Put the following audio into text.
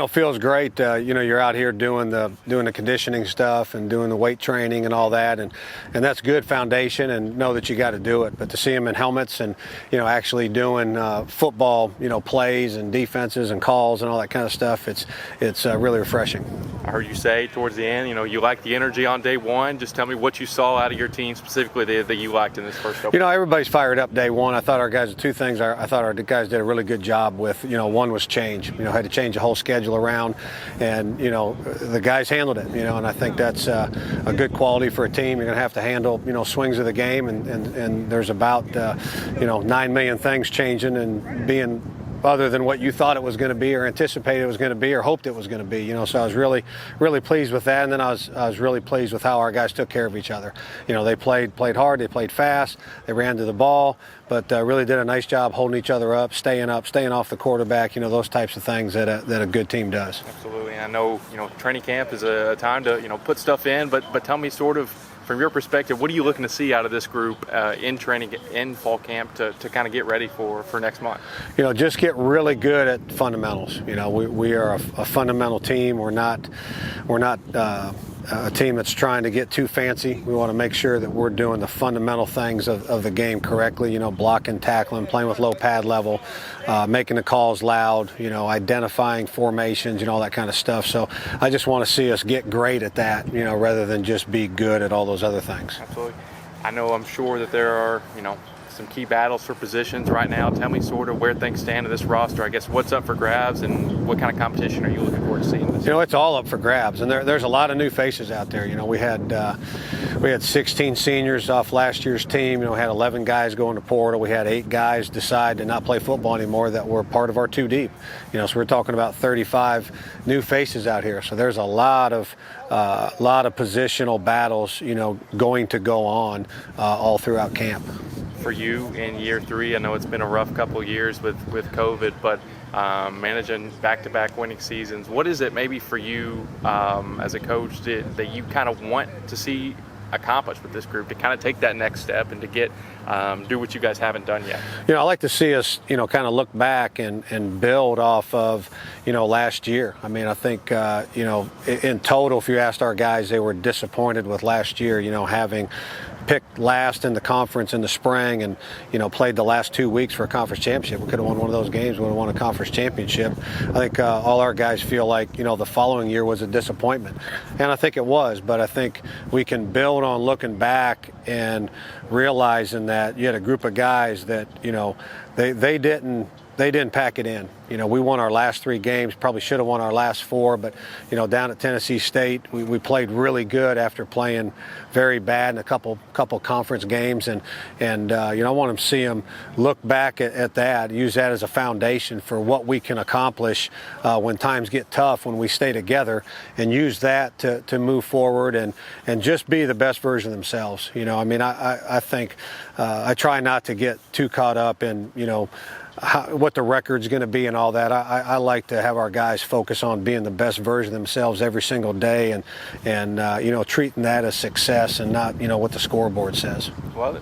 Feels great. You're out here doing the conditioning stuff and doing the weight training and all that, and that's good foundation. And know that you got to do it. But to see them in helmets and actually doing football, plays and defenses and calls and all that kind of stuff, it's really refreshing. I heard you say towards the end, you like the energy on day one. Just tell me what you saw out of your team specifically that you liked in this first opener. Everybody's fired up day one. I thought our guys, two things I thought our guys did a really good job with. One was change. Had to change the whole schedule around, and the guys handled it. And I think that's a good quality for a team. You're going to have to handle swings of the game, and there's about 9 million things changing and being other than what you thought it was going to be or anticipated it was going to be or hoped it was going to be. So I was really, really pleased with that. And then I was really pleased with how our guys took care of each other. They played hard, they played fast, they ran to the ball, but really did a nice job holding each other up, staying off the quarterback. Those types of things that a good team does. Absolutely. I know training camp is a time to put stuff in, but tell me sort of, from your perspective, what are you looking to see out of this group in training, in fall camp to kind of get ready for next month? Just get really good at fundamentals. We are a fundamental team. We're not a team that's trying to get too fancy. We want to make sure that we're doing the fundamental things of the game correctly, blocking, tackling, playing with low pad level, making the calls loud, identifying formations, all that kind of stuff. So I just want to see us get great at that, rather than just be good at all those other things. Absolutely. I'm sure that there are, some key battles for positions right now. Tell me sort of where things stand in this roster. I guess what's up for grabs and what kind of competition are you looking forward to seeing this year? It's all up for grabs, and there's a lot of new faces out there. We had 16 seniors off last year's team. We had 11 guys go into portal. We had 8 guys decide to not play football anymore that were part of our 2 deep. So we're talking about 35 new faces out here. So there's a lot of positional battles, going to go on all throughout camp. For you in year 3, I know it's been a rough couple of years with COVID, but managing back-to-back winning seasons, what is it maybe for you as a coach that you kind of want to see accomplished with this group to kind of take that next step and to get do what you guys haven't done yet? I like to see us kind of look back and build off of last year. I think in total, if you asked our guys, they were disappointed with last year, having picked last in the conference in the spring and played the last 2 weeks for a conference championship. We could have won one of those games. We would have won a conference championship. I think all our guys feel like the following year was a disappointment, and I think it was. But I think we can build on looking back and realizing that you had a group of guys that they didn't pack it in. We won our last 3 games, probably should have won our last 4, but, down at Tennessee State, we played really good after playing very bad in a couple conference games. And I want them to see them look back at that, use that as a foundation for what we can accomplish when times get tough, when we stay together, and use that to move forward and just be the best version of themselves. I think I try not to get too caught up in, what the record's going to be and all that. I like to have our guys focus on being the best version of themselves every single day and treating that as success and not what the scoreboard says. Love it.